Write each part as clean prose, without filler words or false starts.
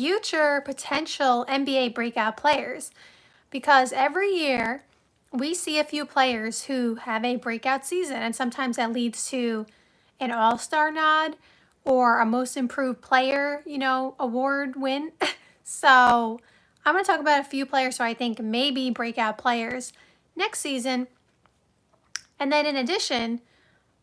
future potential NBA breakout players, because every year we see a few players who have a breakout season, and sometimes that leads to an all-star nod or a most improved player, award win. So I'm going to talk about a few players who I think may be breakout players next season. And then in addition,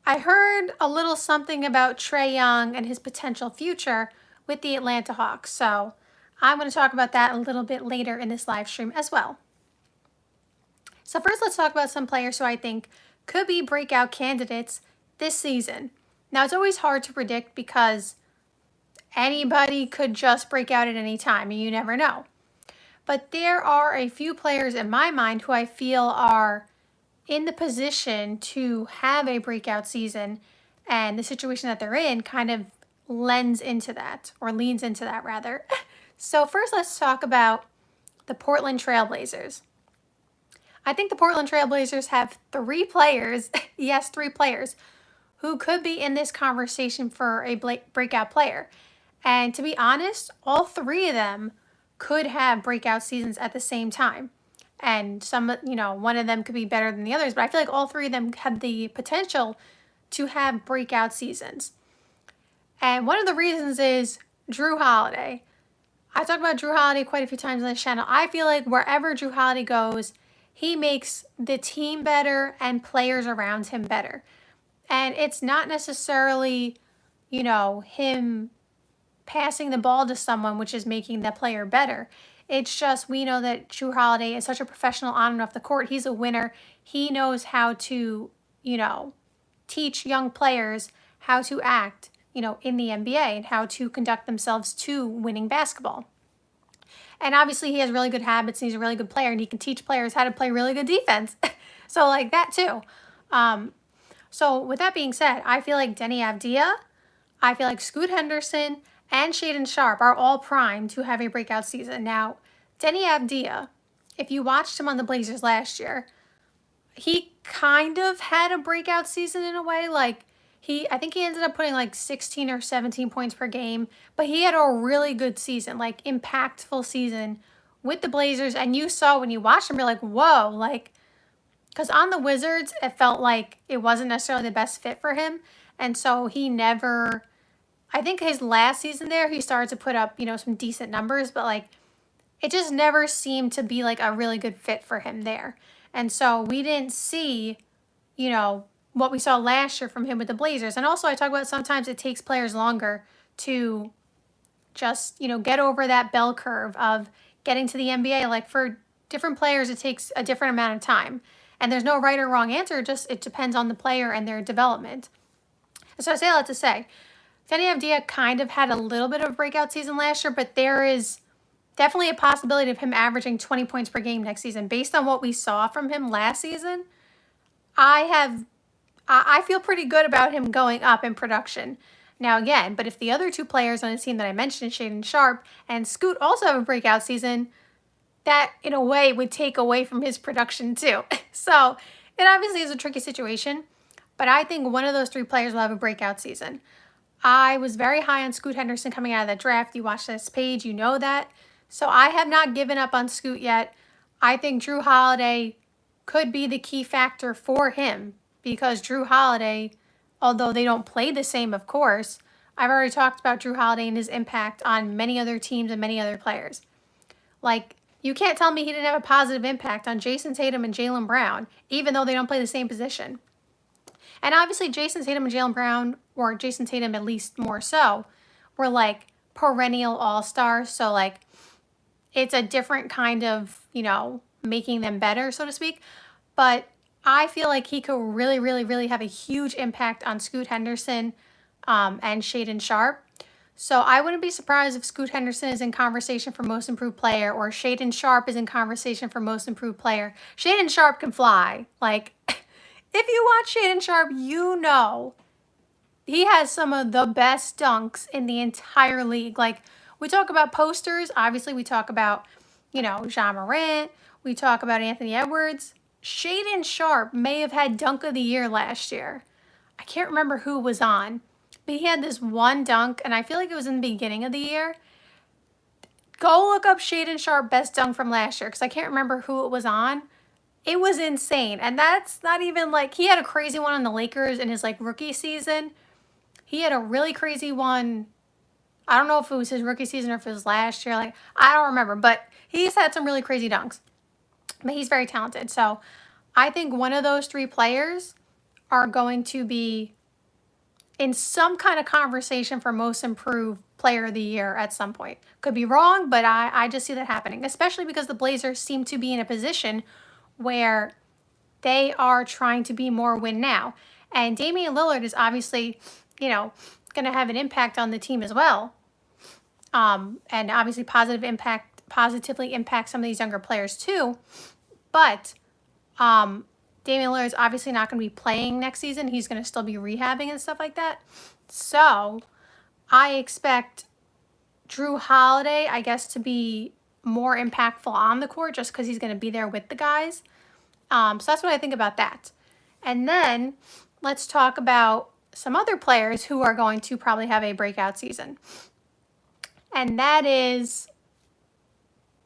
I heard a little something about Trae Young and his potential future with the Atlanta Hawks. So I'm going to talk about that a little bit later in this live stream as well. So first, let's talk about some players who I think could be breakout candidates this season. Now, it's always hard to predict because anybody could just break out at any time, and you never know. But there are a few players in my mind who I feel are in the position to have a breakout season, and the situation that they're in kind of lends into that, or leans into that rather. So first, let's talk about the Portland Trailblazers. I think the Portland Trailblazers have 3 players, yes, 3 players, who could be in this conversation for a breakout player. And to be honest, all 3 of them could have breakout seasons at the same time. And some, one of them could be better than the others, but I feel like all 3 of them have the potential to have breakout seasons. And one of the reasons is Jrue Holiday. I talked about Jrue Holiday quite a few times on this channel. I feel like wherever Jrue Holiday goes, he makes the team better and players around him better. And it's not necessarily, him passing the ball to someone, which is making the player better. It's just, we know that Jrue Holiday is such a professional on and off the court. He's a winner. He knows how to, teach young players how to act, in the NBA and how to conduct themselves to winning basketball. And obviously he has really good habits and he's a really good player and he can teach players how to play really good defense. So like that too. So with that being said, I feel like Deni Avdija, I feel like Scoot Henderson, and Shaedon Sharpe are all primed to have a breakout season. Now, Deni Avdija, if you watched him on the Blazers last year, he kind of had a breakout season in a way. Like I think he ended up putting like 16 or 17 points per game, but he had a really good season, like impactful season with the Blazers. And you saw when you watched him, you're like, whoa, like, because on the Wizards, it felt like it wasn't necessarily the best fit for him. And so he never, I think his last season there, he started to put up, some decent numbers, but like it just never seemed to be like a really good fit for him there. And so we didn't see, what we saw last year from him with the Blazers. And also I talk about sometimes it takes players longer to just, get over that bell curve of getting to the NBA. Like for different players, it takes a different amount of time. And there's no right or wrong answer, just it depends on the player and their development. So I say all that to say, Deni Avdija kind of had a little bit of a breakout season last year, but there is definitely a possibility of him averaging 20 points per game next season. Based on what we saw from him last season, I feel pretty good about him going up in production. Now again, but if the other 2 players on his team that I mentioned, Shaedon Sharpe and Scoot, also have a breakout season, that in a way would take away from his production too. So it obviously is a tricky situation, but I think one of those 3 players will have a breakout season. I was very high on Scoot Henderson coming out of that draft. You watch this page, you know that. So I have not given up on Scoot yet. I think Jrue Holiday could be the key factor for him because Jrue Holiday, although they don't play the same, of course, I've already talked about Jrue Holiday and his impact on many other teams and many other players. Like, you can't tell me he didn't have a positive impact on Jason Tatum and Jaylen Brown, even though they don't play the same position. And obviously Jason Tatum and Jaylen Brown, or Jason Tatum at least more so, were like perennial all-stars. So like it's a different kind of, making them better, so to speak. But I feel like he could really, really, really have a huge impact on Scoot Henderson and Shaedon Sharpe. So I wouldn't be surprised if Scoot Henderson is in conversation for most improved player or Shaedon Sharpe is in conversation for most improved player. Shaedon Sharpe can fly. Like, if you watch Shaedon Sharpe, he has some of the best dunks in the entire league. Like, we talk about posters. Obviously, we talk about, Ja Morant. We talk about Anthony Edwards. Shaedon Sharpe may have had Dunk of the Year last year. I can't remember who was on, but he had this one dunk, and I feel like it was in the beginning of the year. Go look up Shaedon Sharp best dunk from last year because I can't remember who it was on. It was insane. And that's not even like, he had a crazy one on the Lakers in his like rookie season. He had a really crazy one. I don't know if it was his rookie season or if it was last year. Like, I don't remember, but he's had some really crazy dunks. But he's very talented. So I think one of those three players are going to be in some kind of conversation for most improved player of the year at some point. Could be wrong, but I just see that happening, especially because the Blazers seem to be in a position where they are trying to be more win now. And Damian Lillard is obviously, you know, going to have an impact on the team as well. And obviously positively impact some of these younger players too. But Damian Lillard is obviously not going to be playing next season. He's going to still be rehabbing and stuff like that. So I expect Drew Holiday, I guess, to be more impactful on the court just because he's going to be there with the guys. So that's what I think about that. And then let's talk about some other players who are going to probably have a breakout season. And that is,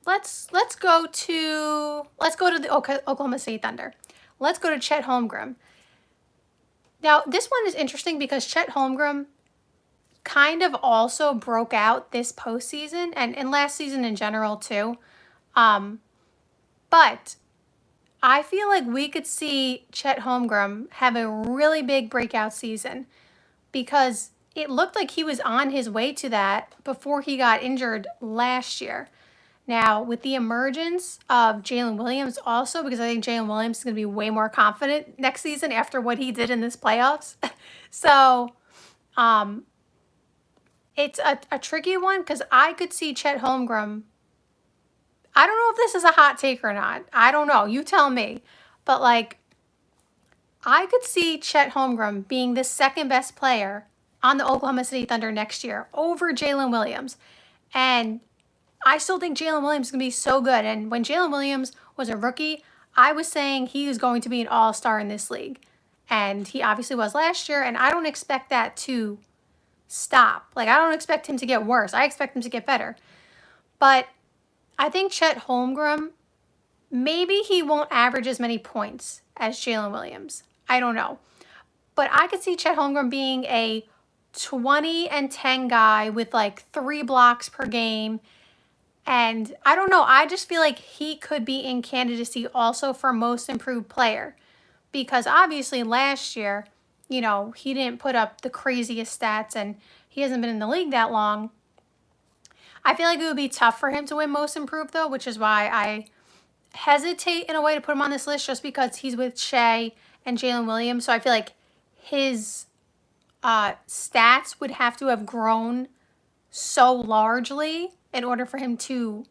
let's go to the Oklahoma City Thunder. Let's go to Chet Holmgren. Now, this one is interesting because Chet Holmgren kind of also broke out this postseason and last season in general too. But I feel like we could see Chet Holmgren have a really big breakout season because it looked like he was on his way to that before he got injured last year. Now, with the emergence of Jalen Williams also, because I think Jalen Williams is going to be way more confident next season after what he did in this playoffs. So, it's a tricky one because I could see Chet Holmgren. I don't know if this is a hot take or not. I don't know. You tell me. But, like, I could see Chet Holmgren being the second best player on the Oklahoma City Thunder next year over Jalen Williams. And I still think Jalen Williams is going to be so good. And when Jalen Williams was a rookie, I was saying he was going to be an all-star in this league. And he obviously was last year. And I don't expect that to stop. Like, I don't expect him to get worse. I expect him to get better. But I think Chet Holmgren, maybe he won't average as many points as Jalen Williams. I don't know. But I could see Chet Holmgren being a 20 and 10 guy with like 3 blocks per game. And I don't know, I just feel like he could be in candidacy also for most improved player. Because obviously last year, you know, he didn't put up the craziest stats and he hasn't been in the league that long. I feel like it would be tough for him to win most improved though, which is why I hesitate in a way to put him on this list just because he's with Shea and Jalen Williams. So I feel like his stats would have to have grown so largely in order for him to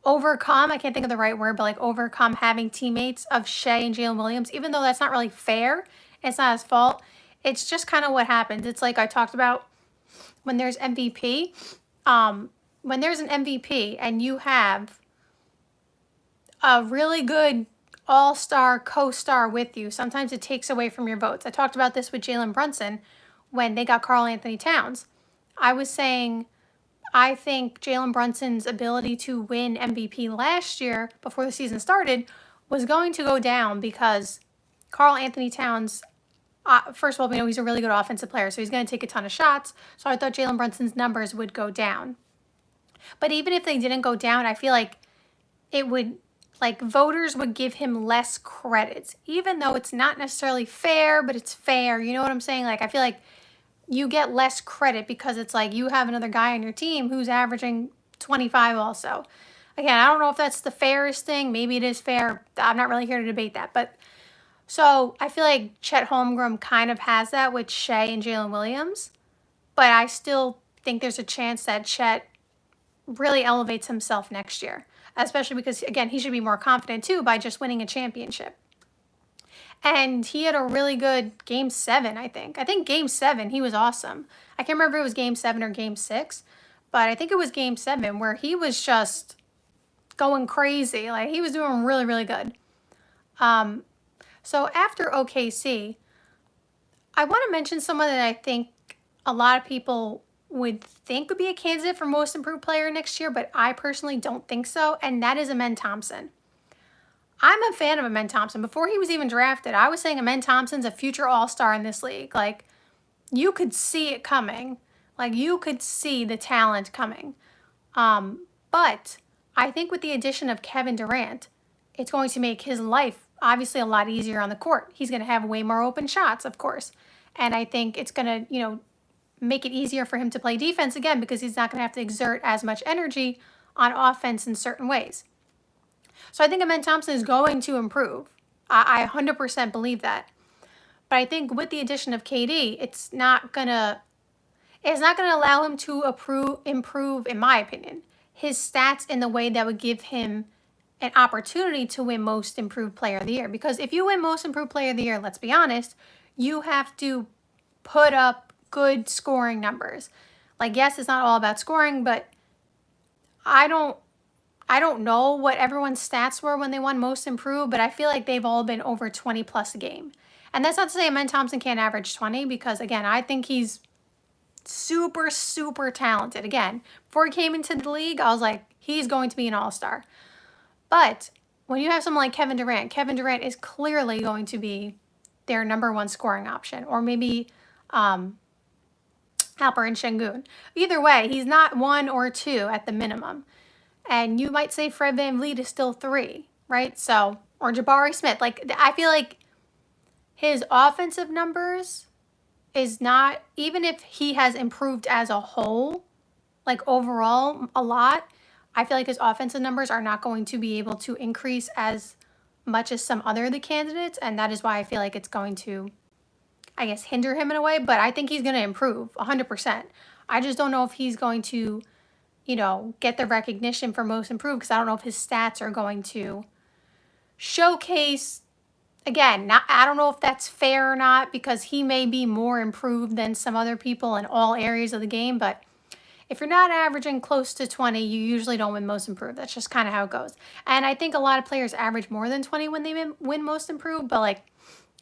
overcome, I can't think of the right word, but like overcome having teammates of Shea and Jalen Williams, even though that's not really fair. It's not his fault. It's just kind of what happens. It's like I talked about when there's MVP. When there's an MVP and you have a really good all-star co-star with you, sometimes it takes away from your votes. I talked about this with Jalen Brunson when they got Karl Anthony Towns. I was saying I think Jalen Brunson's ability to win MVP last year before the season started was going to go down because Karl Anthony Towns, first of all, we know he's a really good offensive player, so he's going to take a ton of shots. So I thought Jalen Brunson's numbers would go down. But even if they didn't go down, I feel like it would, like, voters would give him less credit, even though it's not necessarily fair, but it's fair. You know what I'm saying? Like, I feel like you get less credit because it's like you have another guy on your team who's averaging 25 also. Again, I don't know if that's the fairest thing. Maybe it is fair. I'm not really here to debate that. But so I feel like Chet Holmgren kind of has that with Shea and Jalen Williams. But I still think there's a chance that Chet really elevates himself next year. Especially because, again, he should be more confident too by just winning a championship. And he had a really good Game 7, I think. I think Game 7, he was awesome. I can't remember if it was Game 7 or Game 6, but I think it was Game 7 where he was just going crazy. Like, he was doing really, really good. So after OKC, I want to mention someone that I think a lot of people would think would be a candidate for most improved player next year, but I personally don't think so, and that is Amen Thompson. I'm a fan of Amen Thompson. Before he was even drafted, I was saying Amen Thompson's a future all-star in this league. Like, you could see it coming. Like, you could see the talent coming. But I think with the addition of Kevin Durant, it's going to make his life obviously a lot easier on the court. He's going to have way more open shots, of course. And I think it's going to, make it easier for him to play defense again because he's not going to have to exert as much energy on offense in certain ways. So I think Amen Thompson is going to improve. I 100% believe that. But I think with the addition of KD, it's not gonna allow him to improve, in my opinion, his stats in the way that would give him an opportunity to win Most Improved Player of the Year. Because if you win Most Improved Player of the Year, let's be honest, you have to put up good scoring numbers. Like, yes, it's not all about scoring, but I don't know what everyone's stats were when they won Most Improved, but I feel like they've all been over 20 plus a game. And that's not to say Amen Thompson can't average 20 because, again, I think he's super, super talented. Again, before he came into the league, I was like, he's going to be an all-star. But when you have someone like Kevin Durant is clearly going to be their number one scoring option. Or maybe Alperen Şengün. Either way, he's not 1 or 2 at the minimum. And you might say Fred VanVleet is still 3, right? So, or Jabari Smith. Like, I feel like his offensive numbers is not, even if he has improved as a whole, like overall a lot, I feel like his offensive numbers are not going to be able to increase as much as some other of the candidates. And that is why I feel like it's going to, I guess, hinder him in a way. But I think he's going to improve 100%. I just don't know if he's going to, get the recognition for Most Improved because I don't know if his stats are going to showcase. Again, I don't know if that's fair or not because he may be more improved than some other people in all areas of the game. But if you're not averaging close to 20, you usually don't win Most Improved. That's just kind of how it goes. And I think a lot of players average more than 20 when they win Most Improved. But, like,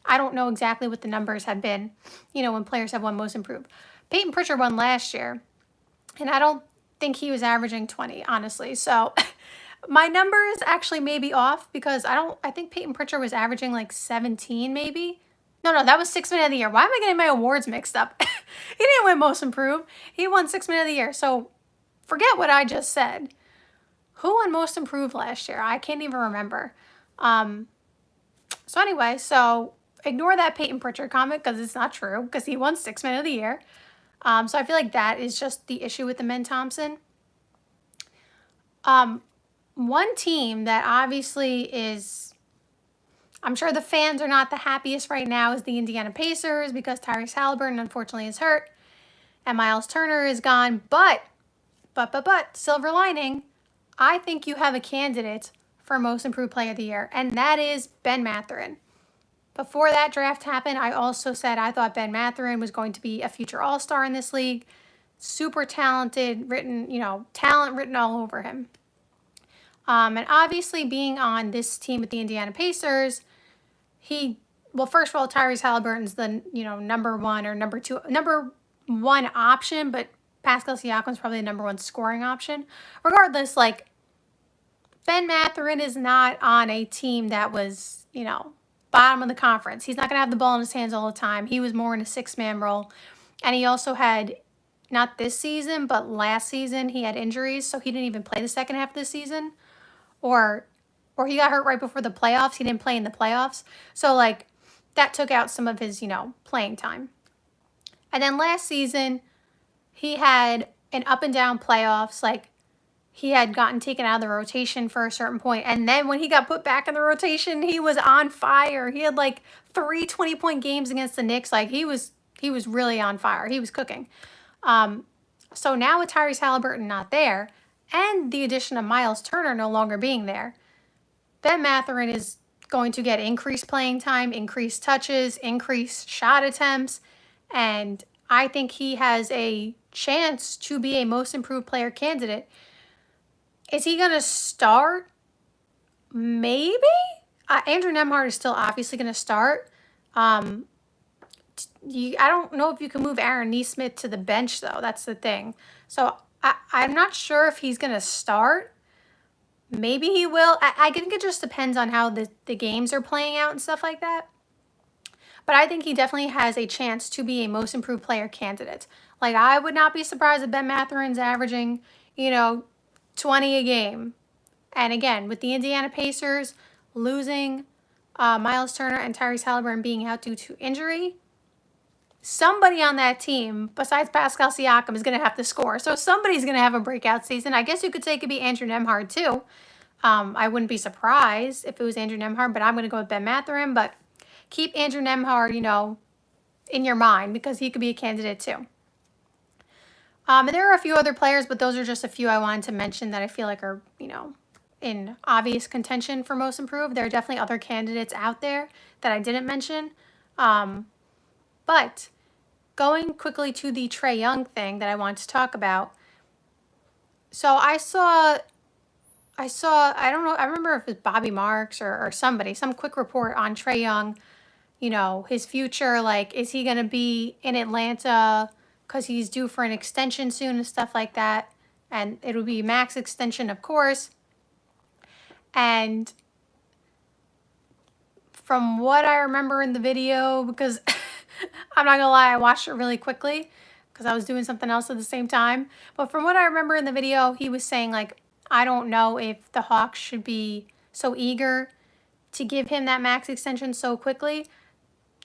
I don't know exactly what the numbers have been, when players have won Most Improved. Peyton Pritchard won last year, and I don't think he was averaging 20, honestly. So my numbers actually may be off because I think Peyton Pritchard was averaging like 17 maybe. No, that was 6 Man of the Year. Why am I getting my awards mixed up? He didn't win Most Improved. He won 6 Man of the Year. So forget what I just said. Who won Most Improved last year? I can't even remember. So anyway, ignore that Peyton Pritchard comment because it's not true because he won 6 Man of the Year. So I feel like that is just the issue with Amen Thompson. One team that obviously is, I'm sure the fans are not the happiest right now, is the Indiana Pacers because Tyrese Haliburton unfortunately is hurt and Miles Turner is gone. But, silver lining, I think you have a candidate for Most Improved Player of the Year, and that is Ben Mathurin. Before that draft happened, I also said I thought Ben Mathurin was going to be a future all-star in this league. Super talented, talent written all over him. And obviously being on this team with the Indiana Pacers, first of all, Tyrese Haliburton's the, number 1 or number 1 option, but Pascal Siakam's probably the number 1 scoring option. Regardless, like, Ben Mathurin is not on a team that was, bottom of the conference. He's not going to have the ball in his hands all the time. He was more in a 6-man role. And he also had, not this season, but last season, he had injuries, so he didn't even play the second half of the season. Or he got hurt right before the playoffs. He didn't play in the playoffs. So, like, that took out some of his, playing time. And then last season, he had an up and down playoffs. Like, he had gotten taken out of the rotation for a certain point. And then when he got put back in the rotation, he was on fire. He had like 3 20-point games against the Knicks. Like, he was really on fire. He was cooking. So now with Tyrese Haliburton not there and the addition of Miles Turner no longer being there, Ben Mathurin is going to get increased playing time, increased touches, increased shot attempts. And I think he has a chance to be a Most Improved Player candidate. Is he going to start? Maybe. Andrew Nembhard is still obviously going to start. I don't know if you can move Aaron Nesmith to the bench, though. That's the thing. So I'm not sure if he's going to start. Maybe he will. I think it just depends on how the games are playing out and stuff like that. But I think he definitely has a chance to be a most improved player candidate. Like, I would not be surprised if Ben Matherin's averaging, 20 a game. And again, with the Indiana Pacers losing Miles Turner and Tyrese Halliburton being out due to injury, somebody on that team besides Pascal Siakam is going to have to score. So somebody's going to have a breakout season. I guess you could say it could be Andrew Nembhard too. I wouldn't be surprised if it was Andrew Nembhard, but I'm going to go with Ben Mathurin. But keep Andrew Nembhard, in your mind, because he could be a candidate too. And there are a few other players, but those are just a few I wanted to mention that I feel like are, in obvious contention for most improved. There are definitely other candidates out there that I didn't mention. But going quickly to the Trae Young thing that I wanted to talk about. So I saw, I don't know, I remember if it was Bobby Marks or somebody, some quick report on Trae Young, his future, like, is he going to be in Atlanta because he's due for an extension soon and stuff like that. And it'll be max extension, of course. And from what I remember in the video, because I'm not gonna lie, I watched it really quickly because I was doing something else at the same time. But from what I remember in the video, he was saying, like, I don't know if the Hawks should be so eager to give him that max extension so quickly.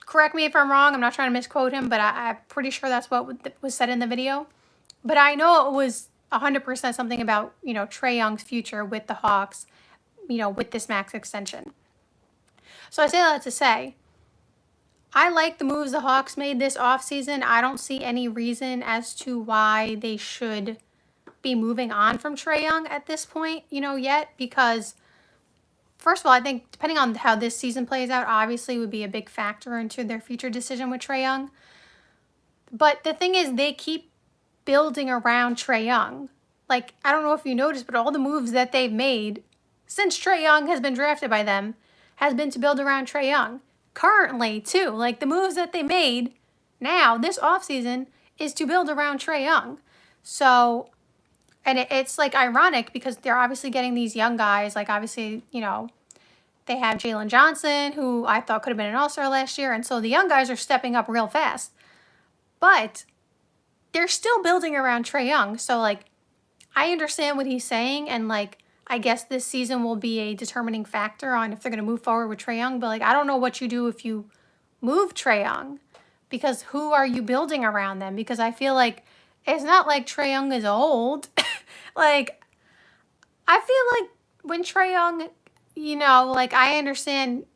Correct me if I'm wrong. I'm not trying to misquote him, but I'm pretty sure that's what was said in the video. But I know it was 100% something about, Trae Young's future with the Hawks, with this max extension. So I say that to say, I like the moves the Hawks made this offseason. I don't see any reason as to why they should be moving on from Trae Young at this point, yet, because first of all, I think depending on how this season plays out, obviously would be a big factor into their future decision with Trae Young. But the thing is, they keep building around Trae Young. Like, I don't know if you noticed, but all the moves that they've made since Trae Young has been drafted by them has been to build around Trae Young. Currently, too, like the moves that they made now, this offseason, is to build around Trae Young. So, and it's like ironic because they're obviously getting these young guys, like obviously, they have Jalen Johnson, who I thought could have been an all-star last year, and so the young guys are stepping up real fast. But they're still building around Trae Young, so like, I understand what he's saying, and like, I guess this season will be a determining factor on if they're going to move forward with Trae Young. But, like, I don't know what you do if you move Trae Young, because who are you building around them? Because I feel like it's not like Trae Young is old. Like, I feel like when Trae Young, like, I understand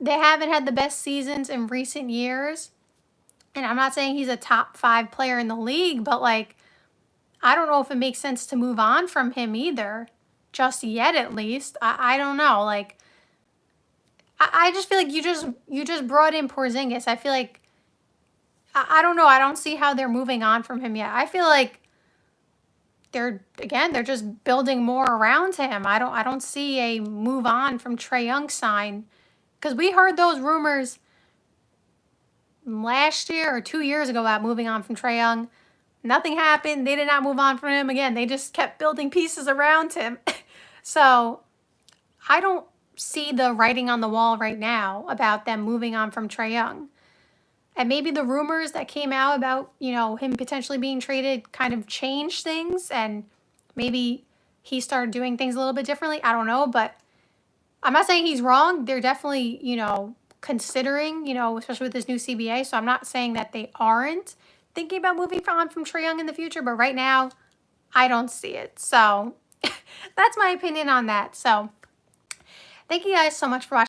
they haven't had the best seasons in recent years. And I'm not saying he's a top 5 player in the league, but, like, I don't know if it makes sense to move on from him either, just yet at least. I don't know. Like, I just feel like you just brought in Porzingis. I feel like, I don't know. I don't see how they're moving on from him yet. I feel like they're just building more around him. I don't see a move on from Trae Young sign, because we heard those rumors last year or 2 years ago about moving on from Trae Young. Nothing happened. They did not move on from him. Again, they just kept building pieces around him. So I don't see the writing on the wall right now about them moving on from Trae Young. And maybe the rumors that came out about, him potentially being traded kind of changed things, and maybe he started doing things a little bit differently. I don't know, but I'm not saying he's wrong. They're definitely, considering, especially with this new CBA. So I'm not saying that they aren't thinking about moving on from Trae Young in the future, but right now, I don't see it. So that's my opinion on that. So thank you guys so much for watching.